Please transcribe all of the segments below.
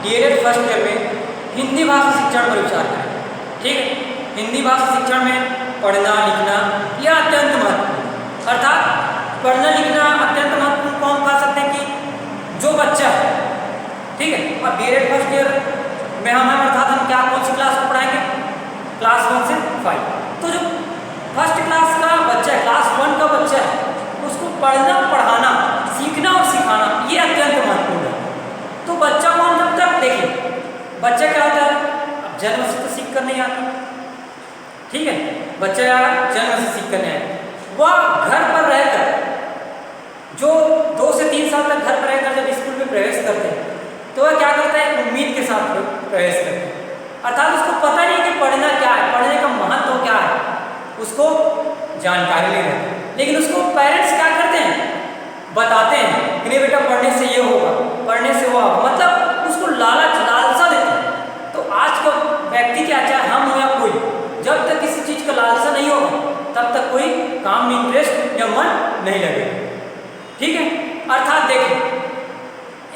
DElEd first year में हिंदी भाषा शिक्षण पर विचार करें। ठीक है, हिंदी भाषा शिक्षण में पढ़ना लिखना यह अत्यंत महत्वपूर्ण, अर्थात पढ़ना लिखना अत्यंत महत्वपूर्ण को हम कह सकते हैं कि जो बच्चा है, ठीक है, अब डीएलएड फर्स्ट ईयर में हम अर्थात हम क्या कौन सी क्लास को पढ़ाएंगे, क्लास 1 से 5। तो जो फर्स्ट क्लास का बच्चा है, क्लास 1 का बच्चा है, उसको पढ़ना पढ़ाना सीखना और सिखाना ये अत्यंत महत्वपूर्ण है। तो बच्चा को हम जब तक देखिए, बच्चा क्या होता है, अब जन्म से तो सीख कर नहीं आता, ठीक है, बच्चा जन्म से सीख कर नहीं आता, वह घर पर रहकर जो 2 से 3 साल तक घर पर रहकर जब स्कूल में प्रवेश करते हैं तो वह क्या करता है, उम्मीद के साथ प्रवेश करते हैं, अर्थात उसको पता नहीं कि पढ़ना क्या है, पढ़ने का महत्व क्या है, उसको जानकारी नहीं रहती, लेकिन उसको पेरेंट्स क्या करते हैं, बताते हैं कि नहीं बेटा पढ़ने से ये होगा, पढ़ने से वो होगा, मतलब उसको लालसा देते हैं। तो आज का व्यक्ति क्या, चाहे हम हो या कोई, जब तक किसी चीज़ का लालसा नहीं होगा तब तक कोई काम में इंटरेस्ट या मन नहीं लगेगा। ठीक है, अर्थात देखिए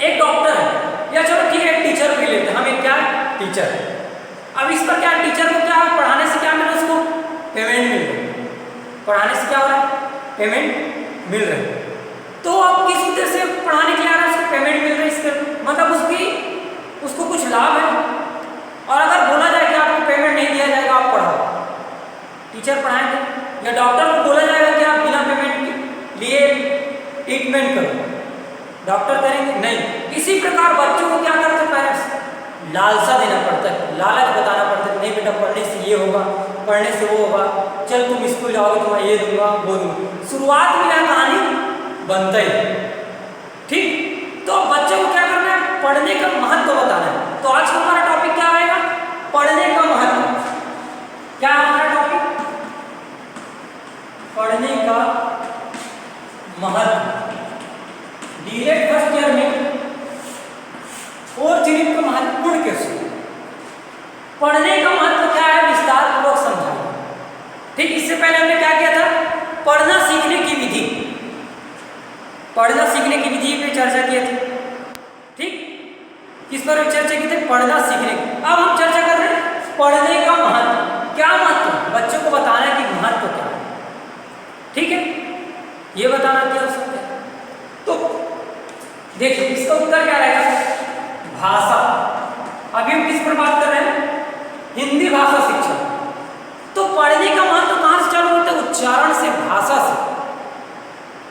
एक डॉक्टर है या चलो ठीक है एक टीचर भी लेते हैं, हम एक क्या टीचर है, अब इस पर क्या टीचर को क्या पढ़ाने से क्या मिल रहा है, उसको पेमेंट मिल रही है, पढ़ाने से क्या हो रहा है, पेमेंट मिल रहा है। तो आप किस उद्देश्य से पढ़ाने के लिए आ रहा है, उसको पेमेंट मिल रही है, इसका मतलब उसको कुछ लाभ है। और अगर बोला जाए कि आपको पेमेंट नहीं दिया जाएगा आप पढ़ाओ, टीचर पढ़ाएंगे, या डॉक्टर को बोला जाएगा कि आप बिना पेमेंट लिए ट्रीटमेंट करो, डॉक्टर करेंगे नहीं। इसी प्रकार बच्चों को क्या करते हैं पेरेंट्स, लालसा देना पड़ता है, लालच बताना पड़ता है, नहीं बेटा पढ़ने से ये होगा, पढ़ने से वो होगा, चल तुम स्कूल जाओगे तुम्हें ये दूंगा वो दूंगा, शुरुआत में यह कहानी बनता ही। ठीक, तो बच्चे को क्या करना है, पढ़ने का महत्व बताना है। तो आज का हमारा टॉपिक क्या आएगा, पढ़ने का महत्व। क्या है हमारा टॉपिक, पढ़ने का महत्व। डीएलएड फर्स्ट ईयर में और चीज का महत्वपूर्ण क्वेश्चन, पढ़ने का महत्व क्या है विस्तार पूर्वक समझाएं। ठीक, इससे पहले हमने क्या किया था, पढ़ना सीखने की विधि, पढ़ना सीखने की विधि पे चर्चा की थी। ठीक, किस पर चर्चा की थी, पढ़ना सीखने की। अब हम चर्चा कर रहे हैं पढ़ने का महत्व। क्या महत्व, बच्चों को बताना है कि महत्व क्या है। ठीक है, ये बताना क्या आवश्यक है। तो देखिए इसका उत्तर क्या रहेगा, भाषा। अभी हम किस पर बात कर रहे हैं, हिंदी भाषा शिक्षण। तो पढ़ने का महत्व कहां से चालू होता है, उच्चारण से, भाषा से।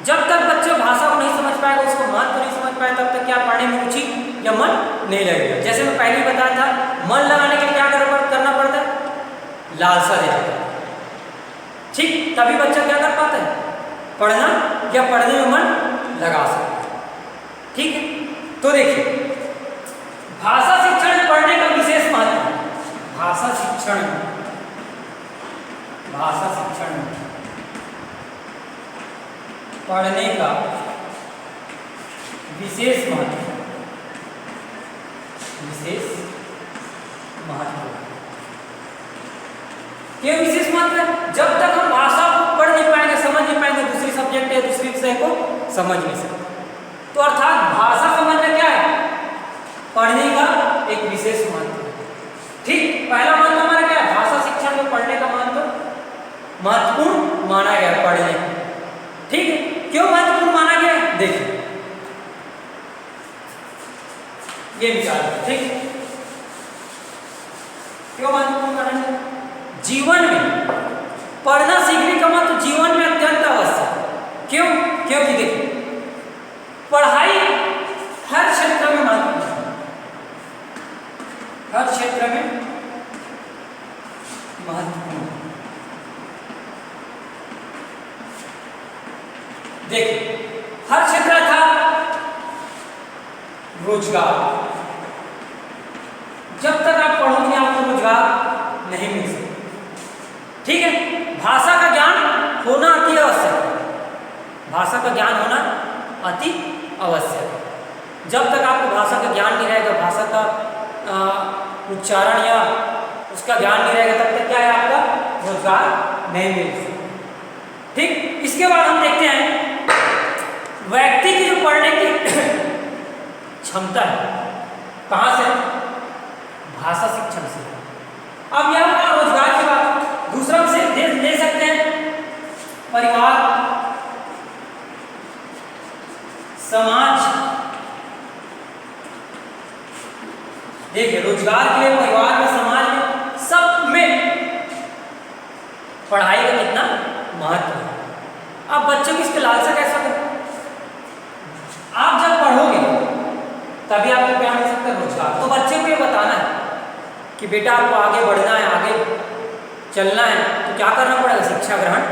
जब तक बच्चे भाषा को नहीं समझ पाएगा, उसको महत्व नहीं समझ पाए, तब तक क्या पढ़ने में रुचि या मन नहीं लगेगा। जैसे मैं पहले ही बताया था, मन लगाने के लिए क्या करना पड़ता है, लालसा देना पड़ता है। ठीक, तभी बच्चा क्या कर पाता है, पढ़ना या पढ़ने में मन लगा सकता है। ठीक है, तो देखिए भाषा शिक्षण में पढ़ने का विशेष महत्व है। भाषा शिक्षण में, भाषा शिक्षण में पढ़ने का विशेष महत्व, विशेष महत्व। क्यों विशेष महत्व है, जब तक हम भाषा को पढ़ नहीं पाएंगे, समझ नहीं पाएंगे, दूसरी सब्जेक्ट या दूसरे विषय को समझ नहीं सकते। तो अर्थात भाषा समझना क्या है, पढ़ने का एक विशेष महत्व है। ठीक, पहला महत्व हमारा क्या है, भाषा शिक्षण में पढ़ने का महत्व महत्वपूर्ण माना गया पढ़ने का। ठीक है, क्यों महत्वपूर्ण माना गया, देखिए ये विचार। ठीक, क्यों महत्वपूर्ण माना गया, जीवन में पढ़ना सीखने का महत्व जीवन में अत्यंत आवश्यक है। क्यों, क्योंकि देखिए पढ़ाई हर क्षेत्र में महत्वपूर्ण है, हर क्षेत्र में महत्वपूर्ण। देखिए हर क्षेत्र था, रोजगार, जब तक आप पढ़ोगे आपको रोजगार नहीं मिल सकता। ठीक है, भाषा का ज्ञान होना अति आवश्यक है, भाषा का ज्ञान होना अति आवश्यक है। जब तक आपको भाषा का ज्ञान नहीं रहेगा, भाषा का उच्चारण या उसका ज्ञान नहीं रहेगा, तब तक क्या है आपका रोजगार नहीं मिल सकता। ठीक, इसके बाद हम देखते हैं व्यक्ति की जो पढ़ने की क्षमता है, कहाँ से? भाषा शिक्षण से। अब यहाँ रोजगार की बात दूसरा से ले सकते हैं, परिवार, समाज। देखिए रोजगार के लिए परिवार में, समाज में, सब में पढ़ाई का कितना महत्व है। अब बच्चों की इसके लालसा कैसे करें? आप जब पढ़ोगे तभी आपको क्या मिल सकता है? रोजगार। तो बच्चे को ये बताना है कि बेटा आपको आगे बढ़ना है, आगे चलना है, तो क्या करना पड़ेगा? शिक्षा ग्रहण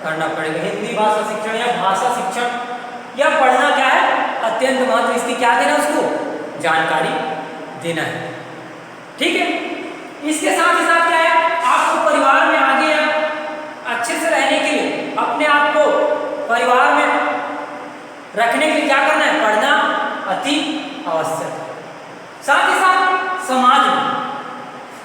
करना पड़ेगा। हिंदी भाषा शिक्षण या भाषा शिक्षण या पढ़ना क्या है? अत्यंत महत्व। इसकी क्या देना? उसको जानकारी देना है। ठीक है। इसके साथ ही साथ क्या है? आपको परिवार में आगे अच्छे से रहने के लिए, अपने आप को परिवार में रखने के लिए क्या करना है? पढ़ना अति आवश्यक है। साथ ही साथ समाज में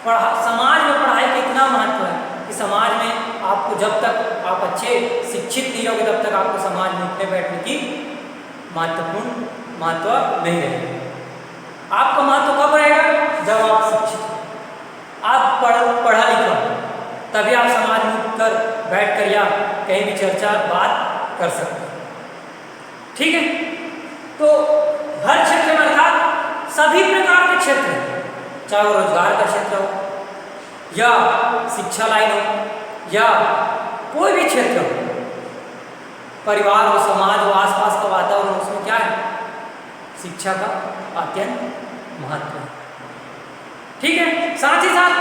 पढ़ाई का इतना महत्व है कि समाज में आपको जब तक आप अच्छे शिक्षित नहीं होगे तब तक आपको समाज में उठने बैठने की महत्वपूर्ण महत्व नहीं रहेगा। आपका महत्व कब रहेगा? जब आप शिक्षित हो, आप पढ़ा लिखा हो, तभी आप समाज में उठकर बैठकर या कहीं भी चर्चा बात कर सकते हैं। ठीक है। तो हर क्षेत्र में अर्थात सभी प्रकार के क्षेत्र हैं, चाहे वो रोजगार का क्षेत्र हो या शिक्षा लाइन हो या कोई भी क्षेत्र हो, परिवार हो, समाज हो, आसपास का वातावरण हो, उसमें क्या है? शिक्षा का अत्यंत महत्व है। ठीक है। साथ ही साथ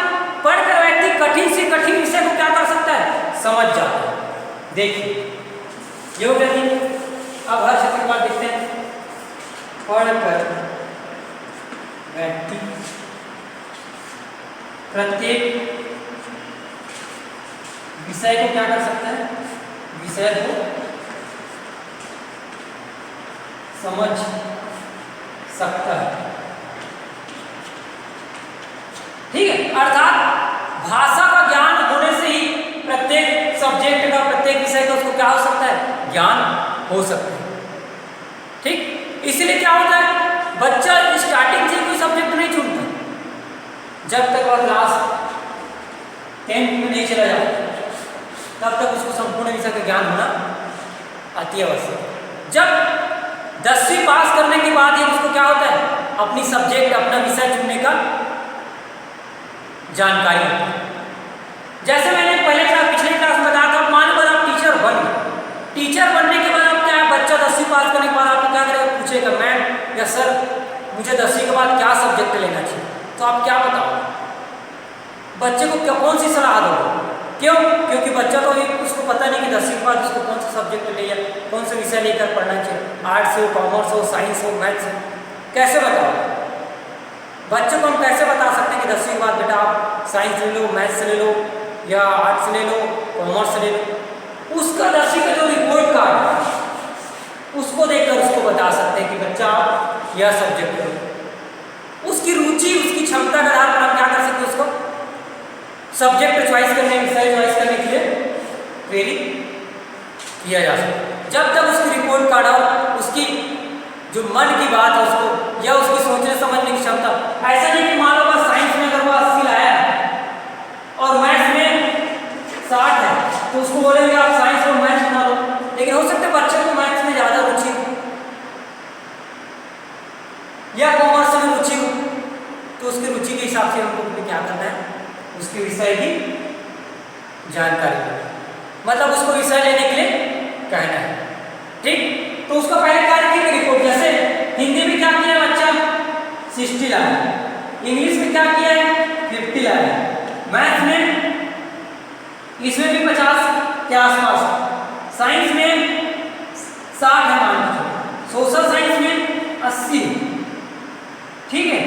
पढ़कर व्यक्ति कठिन से कठिन विषय को क्या कर सकता है? समझ जाता है। देखिए ये क्या थी? अब हर क्षेत्र का देखते हैं। पढ़कर व्यक्ति प्रत्येक विषय को क्या कर सकता है? विषय को समझ सकता है। ठीक है। अर्थात भाषा का ज्ञान होने से ही प्रत्येक सब्जेक्ट का, प्रत्येक विषय का उसको क्या हो सकता है? ज्ञान हो सकता है। ठीक। इसलिए क्या होता है? बच्चा स्टार्टिंग से कोई सब्जेक्ट नहीं चुनता जब तक वह क्लास 10th में नहीं चला जाता, तब तक उसको संपूर्ण विषय का ज्ञान होना अति आवश्यक है। जब 10वीं पास करने के बाद ही उसको क्या होता है? अपनी सब्जेक्ट, अपना विषय चुनने का जानकारी होती है। जैसे मैंने पिछले क्लास में बताया था, मान लो आप टीचर बन गए। टीचर बनने के बाद आप क्या है? बच्चा 10वीं पास करने के बाद आपको क्या करेगा? पूछेगा, मैम या सर मुझे 10वीं के बाद क्या सब्जेक्ट लेना चाहिए? तो आप क्या बताओ? बच्चे को कौन सी सलाह दोगे? क्यों? क्योंकि बच्चा तो उसको पता नहीं कि 10वीं के बाद उसको कौन सा सब्जेक्ट ले या कौन सा विषय लेकर पढ़ना चाहिए। आर्ट्स हो, कॉमर्स हो, साइंस हो, मैथ्स हो, कैसे बताओ? बच्चों को हम कैसे बता सकते हैं कि 10वीं के बाद बेटा आप साइंस ले लो, मैथ्स ले लो या आर्ट्स ले लो, कॉमर्स ले लो? उसका 10वीं का जो रिपोर्ट कार्ड है उसको देखकर उसको बता सकते हैं कि बच्चा आप यह सब्जेक्ट लो। उसकी रुचि, उसकी क्षमता के आधार पर हम क्या कर सकते हैं? उसको सब्जेक्ट चॉइस करने, विषय चॉइस करने के लिए प्रेरित किया जा सकता है। जब तक उसकी रिपोर्ट कार्ड और उसकी जो मन की बात है उसको या उसकी सोचने समझने की क्षमता, ऐसा नहीं कि मान लो बस साइंस में अगर वो 80 लाया है और मैथ्स में 60 है तो उसको बोलेंगे आप साइंस और मैथ्स बना लो। लेकिन हो सकता है बच्चे को मैथ्स में ज़्यादा रुचि हो या कॉमर्स में रुचि हो, तो उसकी रुचि के हिसाब से हमको क्या करना है? उसके विषय की जानकारी देना, मतलब उसको विषय लेने के लिए कहना है। ठीक। तो उसको पहले कार्य की रिपोर्ट, जैसे हिंदी में क्या किया बच्चा? 60 लाया, इंग्लिश में क्या किया है? 50 लाया, मैथ में इसमें भी 50 के आसपास, साइंस में 60 है मान लीजिए, सोशल साइंस में 80। ठीक है।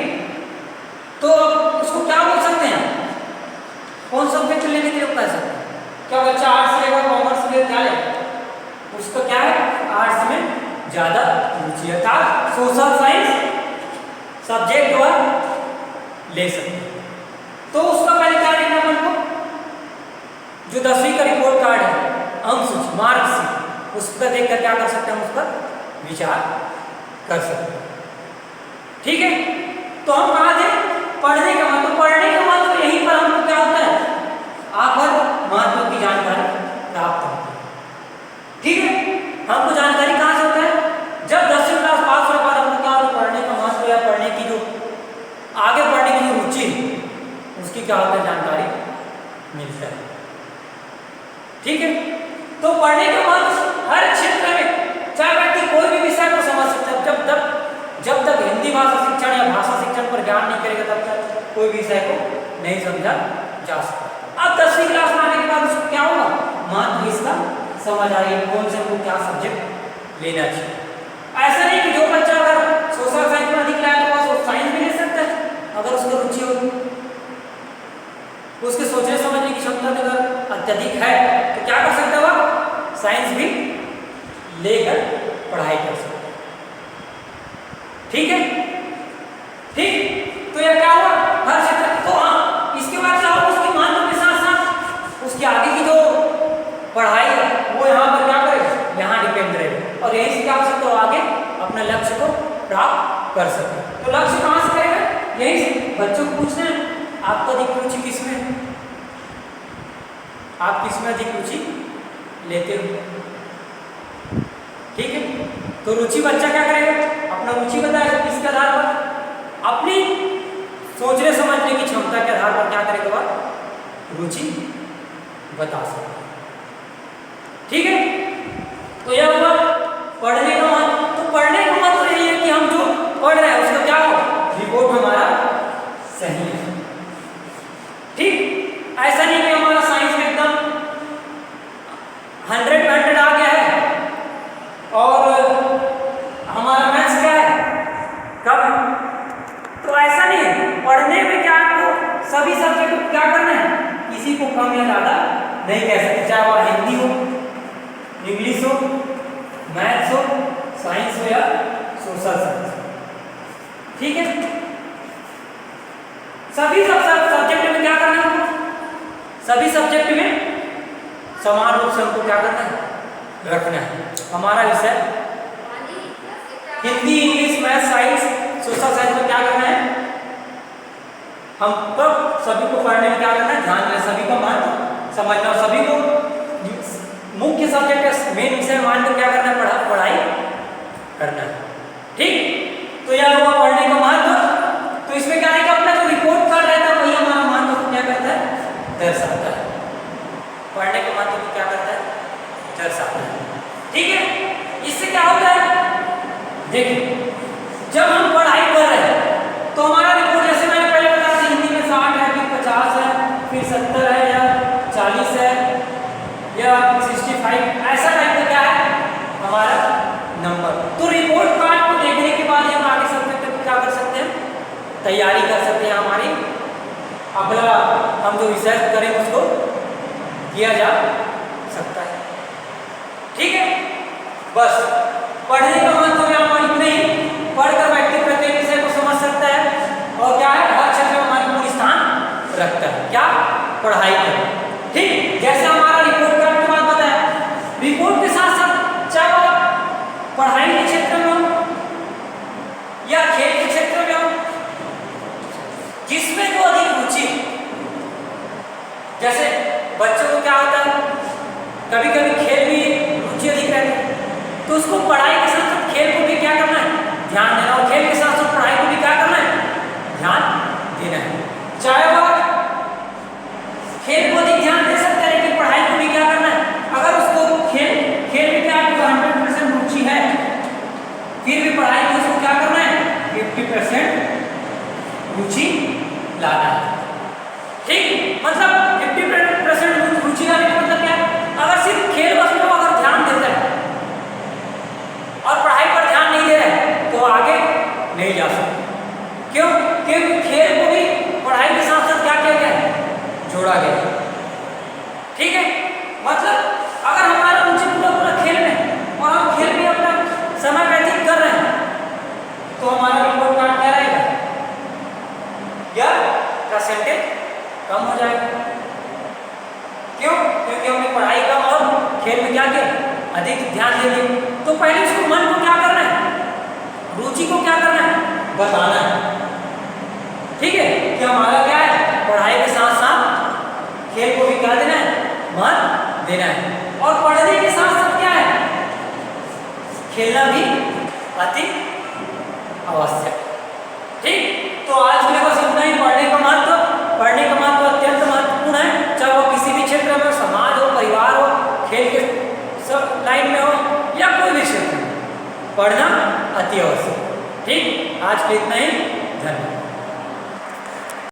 तो उसको क्या बोल सकते हैं? कौन सब्जेक्ट लेने के लिए कह सकते हैं? क्या बच्चा आर्ट्स लेगा, कॉमर्स लेगा, क्या लेगा? उसको क्या है? आर्ट्स में ज़्यादा रुचि है, अर्थात सोशल साइंस सब्जेक्ट वह ले सकते हैं। तो उसका पहले क्या देखना है हमको? जो 10वीं का रिपोर्ट कार्ड है, अंक सूची, मार्क्स, उस पर देखकर क्या कर सकते हैं? हम उस पर विचार कर सकते हैं। ठीक है। तो हम कहाँ थे? पढ़ने का महत्व। पढ़ने का महत्व यहीं पर हमको क्या होता है? आकर महत्व की जानकारी प्राप्त होती है। ठीक है, हमको जानकारी कहाँ से होता है? जब 10वीं क्लास पास होने के बाद हमको क्या होता है? पढ़ने का महत्व या पढ़ने की जो आगे पढ़ने की जो रुचि उसकी क्या होता है? जानकारी मिलता है। ठीक है, तो पढ़ने का महत्व हर क्षेत्र में, चाहे व्यक्ति कोई भी विषय को समझ सकता है। जब तक हिंदी भाषा शिक्षण या भाषा शिक्षण पर ज्ञान नहीं करेगा तब तक कोई विषय को नहीं समझा जा सकता। अब 10वीं क्लास में आने के बाद उसको क्या होगा? महत्व इसका समझ आएगी, कौन से हमको क्या सब्जेक्ट लेना चाहिए। ऐसा नहीं कि जो बच्चा अगर सोशल साइंस में अधिक लाया तो वो साइंस भी ले सकता है अगर उसको रुचि होगी, उसके सोचने समझने की क्षमता अगर अत्यधिक है तो क्या कर सकता है? वह साइंस भी लेकर पढ़ाई कर सकता है। ठीक है, ठीक, तो यह क्या हुआ? हर क्षेत्र। तो हाँ, इसके बाद क्या होगा? उसके महत्व के साथ साथ उसकी आगे की जो पढ़ाई है वो यहाँ पर क्या करेगा? यहाँ डिपेंड रहेगा और यही से क्या हो सकता है? आगे अपने लक्ष्य को प्राप्त कर सकते। तो लक्ष्य कहाँ से करेगा? यही से। बच्चों को पूछना है आपका अधिक रुचि किसमें है? आप किसमें अधिक रुचि लेते हो? ठीक है, तो रुचि बच्चा क्या करेगा? अपना रुचि बताएगा। किसके आधार पर? अपनी सोचने समझने की क्षमता के आधार पर क्या करेगा? वह रुचि बता सकता है। ठीक है, तो यह हुआ पढ़ने का महत्व। तो पढ़ने का मतलब यही है कि हम जो पढ़ रहे हैं उसका क्या हो? रिपोर्ट हमारा सही है। ठीक, ऐसा नहीं कि हमारा साइंस में एकदम 100 आ गया है और हमारा मैथ्स क्या है कम, तो ऐसा नहीं है। पढ़ने में क्या आपको सभी सब्जेक्ट को क्या करना है? किसी को कम या ज़्यादा नहीं कह सकते, चाहे वह हिंदी हो, इंग्लिश हो, मैथ्स हो, साइंस हो या सोशल साइंस। ठीक है, सभी सब्जेक्ट में क्या करना है? सभी सब्जेक्ट में समान रूप से हमको क्या करना है? रखना है। हमारा विषय Hindi, English, math, science, social science में क्या करना है? हम तब सभी को पढ़ने में क्या करना है? ध्यान देना, सभी का महत्व समझना और सभी को मुख्य सब्जेक्ट मेन विषय मान कर क्या करना है? पढ़ाई करना है। ठीक, तो यह हुआ पढ़ने का महत्व। तो इसमें क्या है कि अपना जो रिपोर्ट कार्ड रहता है वही हमारा महत्व को क्या करता है? दर्शाता है। पढ़ने के महत्व को क्या करता है? दर्शाता है। ठीक है, इससे क्या होता है? देखिए, जब हम पढ़ाई कर रहे हैं तो हमारा रिपोर्ट, जैसे मैंने पहले बताया था, हिंदी में 60 है, फिर 50 है, फिर 70 है या 40 है या 65, ऐसा टाइप का क्या है हमारा नंबर। तो रिपोर्ट कार्ड को देखने के बाद हम आगे सब्जेक्ट क्या कर सकते हैं? तैयारी कर सकते हैं। हमारी अगला हम जो रिसर्च करें उसको किया जा सकता है। ठीक है, बस पढ़ने का महत्व में हमारा इतना ही। पढ़कर व्यक्ति प्रत्येक विषय को समझ सकता है और क्या है? हर क्षेत्र में महत्वपूर्ण स्थान रखता है। क्या? पढ़ाई कर। ठीक, जैसे हमारा रिपोर्ट कार्ड के बाद बताया, रिपोर्ट के साथ साथ चाहे पढ़ाई के क्षेत्र में हो या खेल के क्षेत्र में हो, जिसमें जो अधिक रुचि, जैसे बच्चों को क्या होता है? कभी कभी खेल में रुचि अधिक रहती है तो उसको पढ़ाई के साथ साथ खेल को भी क्या करना है? ध्यान देना, और खेल के साथ साथ पढ़ाई को भी क्या करना है? ध्यान देना है। चाहे वह खेल को अधिक ध्यान दे सकता है लेकिन पढ़ाई को भी क्या करना है? अगर उसको खेल में क्या 100% रुचि है, फिर भी पढ़ाई में उसको क्या करना है? 50% रुचि लाना है। ठीक, मतलब 50% रुचि लाने का मतलब क्या है? अगर सिर्फ खेल वस्तु को अगर ध्यान देता है और पढ़ाई पर ध्यान नहीं दे रहा है तो आगे नहीं जा सकता। क्यों? क्योंकि खेल को भी पढ़ाई के साथ साथ क्या किया गया है? जोड़ा गया। ठीक है, मतलब अगर हमारा रुचि पूरा खेल में और हम खेल में अपना समय व्यतीत कर रहे हैं तो हमारा रिपोर्ट कार्ड क्या रहेगा? या परसेंटेज कम हो जाएगा। क्यों? क्योंकि हमने पढ़ाई कम और खेल में क्या किया? अधिक ध्यान दे दिया। तो पहले उसको मन को क्या करना है? रुचि को क्या करना है? बताना है। हमारा क्या है, पढ़ाई के साथ साथ खेल को भी क्या देना है, महत्व देना है। और पढ़ने के साथ साथ क्या है, खेलना भी अति आवश्यक। ठीक, तो आज के लिए बस इतना ही। पढ़ने का महत्व अत्यंत महत्वपूर्ण है, चाहे वो किसी भी क्षेत्र में, समाज हो, परिवार हो, खेल के सब लाइन में हो या कोई भी क्षेत्र में, पढ़ना अति आवश्यक। ठीक, आज के लिए इतना ही। धन्यवाद।